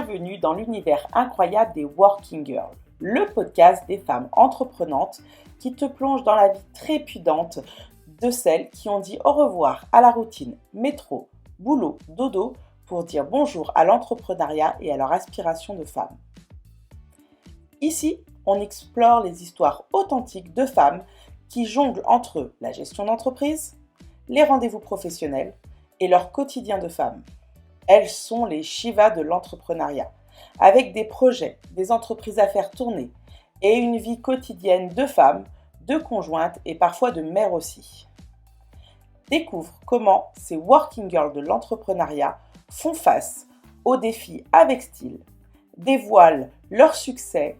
bienvenue dans l'univers incroyable des Working Girls, le podcast des femmes entreprenantes qui te plonge dans la vie trépidante de celles qui ont dit au revoir à la routine métro, boulot, dodo pour dire bonjour à l'entrepreneuriat et à leur aspiration de femmes. Ici, on explore les histoires authentiques de femmes qui jonglent entre la gestion d'entreprise, les rendez-vous professionnels et leur quotidien de femmes. Elles sont les Shivas de l'entrepreneuriat, avec des projets, des entreprises à faire tourner et une vie quotidienne de femmes, de conjointes et parfois de mères aussi. Découvre comment ces working girls de l'entrepreneuriat font face aux défis avec style, dévoilent leurs succès,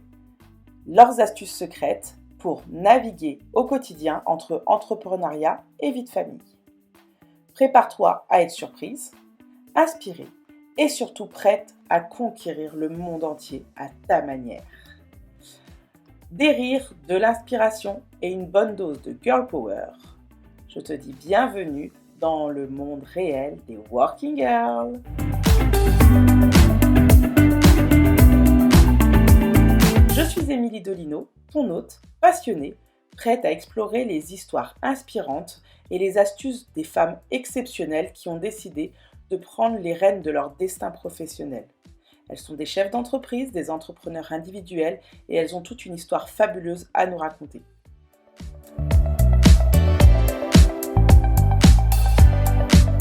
leurs astuces secrètes pour naviguer au quotidien entre entrepreneuriat et vie de famille. Prépare-toi à être surprise, inspirée et surtout prête à conquérir le monde entier à ta manière. Des rires, de l'inspiration et une bonne dose de girl power. Je te dis bienvenue dans le monde réel des working girls. Je suis Émilie Dolino, ton hôte, passionnée, prête à explorer les histoires inspirantes et les astuces des femmes exceptionnelles qui ont décidé de prendre les rênes de leur destin professionnel. Elles sont des chefs d'entreprise, des entrepreneurs individuels et elles ont toute une histoire fabuleuse à nous raconter.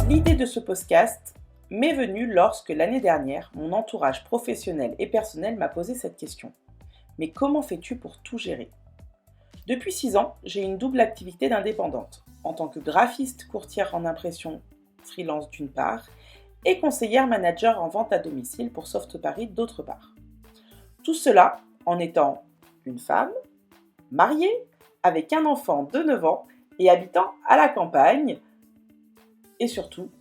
L'idée de ce podcast m'est venue lorsque l'année dernière, mon entourage professionnel et personnel m'a posé cette question. Mais comment fais-tu pour tout gérer ? Depuis 6 ans, j'ai une double activité d'indépendante, en tant que graphiste courtière en impression freelance d'une part, et conseillère manager en vente à domicile pour Soft Paris d'autre part. Tout cela en étant une femme, mariée, avec un enfant de 9 ans et habitant à la campagne. Et surtout,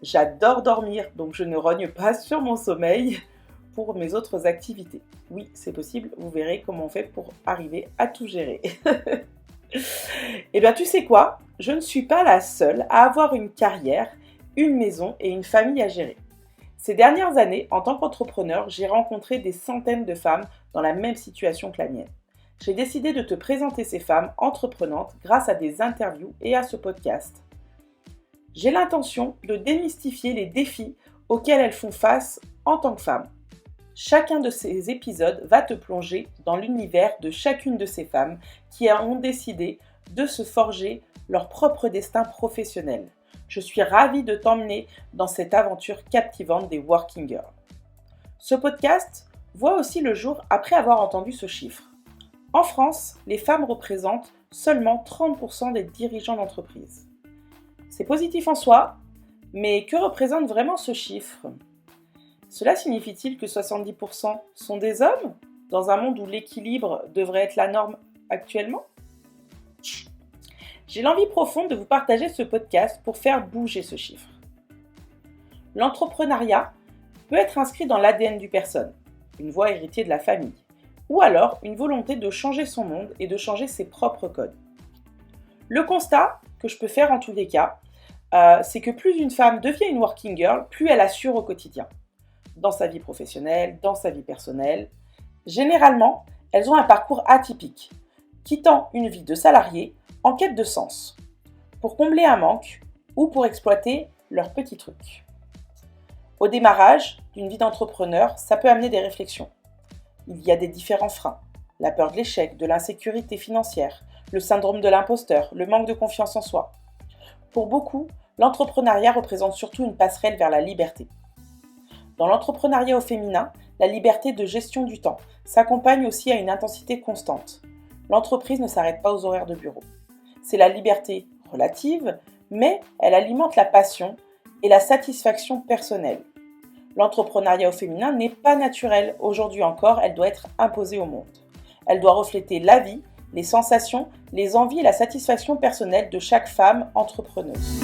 j'adore dormir, donc je ne rogne pas sur mon sommeil pour mes autres activités. Oui, c'est possible, vous verrez comment on fait pour arriver à tout gérer. Eh bien, tu sais quoi ? Je ne suis pas la seule à avoir une carrière, une maison et une famille à gérer. Ces dernières années, en tant qu'entrepreneur, j'ai rencontré des centaines de femmes dans la même situation que la mienne. J'ai décidé de te présenter ces femmes entreprenantes grâce à des interviews et à ce podcast. J'ai l'intention de démystifier les défis auxquels elles font face en tant que femmes. Chacun de ces épisodes va te plonger dans l'univers de chacune de ces femmes qui ont décidé de se forger leur propre destin professionnel. Je suis ravie de t'emmener dans cette aventure captivante des Working Girls. Ce podcast voit aussi le jour après avoir entendu ce chiffre. En France, les femmes représentent seulement 30% des dirigeants d'entreprise. C'est positif en soi, mais que représente vraiment ce chiffre ? Cela signifie-t-il que 70% sont des hommes, dans un monde où l'équilibre devrait être la norme actuellement ? J'ai l'envie profonde de vous partager ce podcast pour faire bouger ce chiffre. L'entrepreneuriat peut être inscrit dans l'ADN d'une personne, une voie héritée de la famille, ou alors une volonté de changer son monde et de changer ses propres codes. Le constat que je peux faire en tous les cas, c'est que plus une femme devient une working girl, plus elle assure au quotidien. Dans sa vie professionnelle, dans sa vie personnelle. Généralement, elles ont un parcours atypique, quittant une vie de salarié en quête de sens, pour combler un manque ou pour exploiter leurs petits trucs. Au démarrage d'une vie d'entrepreneur, ça peut amener des réflexions. Il y a des différents freins, la peur de l'échec, de l'insécurité financière, le syndrome de l'imposteur, le manque de confiance en soi. Pour beaucoup, l'entrepreneuriat représente surtout une passerelle vers la liberté. Dans l'entrepreneuriat au féminin, la liberté de gestion du temps s'accompagne aussi à une intensité constante. L'entreprise ne s'arrête pas aux horaires de bureau. C'est la liberté relative, mais elle alimente la passion et la satisfaction personnelle. L'entrepreneuriat au féminin n'est pas naturel. Aujourd'hui encore, elle doit être imposée au monde. Elle doit refléter la vie, les sensations, les envies et la satisfaction personnelle de chaque femme entrepreneuse.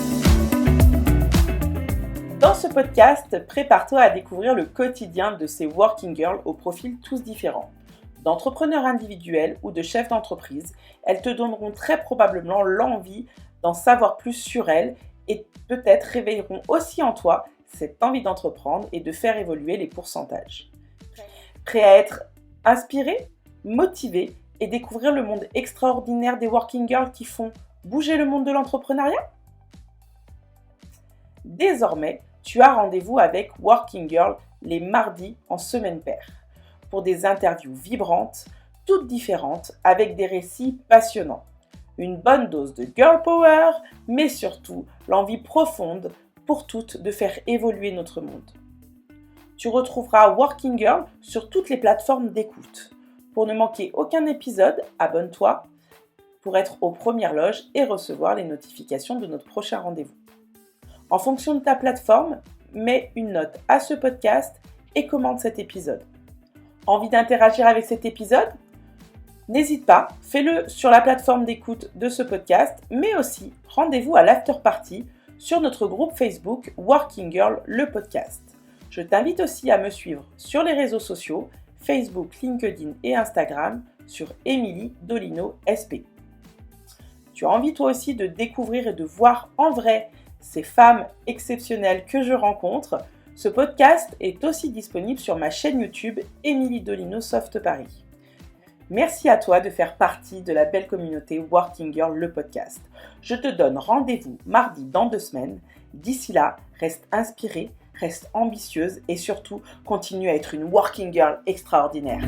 Dans ce podcast, prépare-toi à découvrir le quotidien de ces working girls aux profils tous différents. D'entrepreneurs individuels ou de chefs d'entreprise, elles te donneront très probablement l'envie d'en savoir plus sur elles et peut-être réveilleront aussi en toi cette envie d'entreprendre et de faire évoluer les pourcentages. Prêt à être inspiré, motivé et découvrir le monde extraordinaire des working girls qui font bouger le monde de l'entrepreneuriat? Désormais, tu as rendez-vous avec Working Girl les mardis en semaine paire pour des interviews vibrantes, toutes différentes, avec des récits passionnants. Une bonne dose de girl power, mais surtout l'envie profonde pour toutes de faire évoluer notre monde. Tu retrouveras Working Girl sur toutes les plateformes d'écoute. Pour ne manquer aucun épisode, abonne-toi pour être aux premières loges et recevoir les notifications de notre prochain rendez-vous. En fonction de ta plateforme, mets une note à ce podcast et commente cet épisode. Envie d'interagir avec cet épisode? N'hésite pas, fais-le sur la plateforme d'écoute de ce podcast, mais aussi rendez-vous à l'after party sur notre groupe Facebook Working Girl le podcast. Je t'invite aussi à me suivre sur les réseaux sociaux, Facebook, LinkedIn et Instagram sur Émilie Dolino SP. Tu as envie toi aussi de découvrir et de voir en vrai ces femmes exceptionnelles que je rencontre? Ce podcast est aussi disponible sur ma chaîne YouTube Émilie Dolino Soft Paris. Merci à toi de faire partie de la belle communauté Working Girl le podcast. Je te donne rendez-vous mardi dans 2 semaines. D'ici là, reste inspirée, reste ambitieuse et surtout continue à être une Working Girl extraordinaire.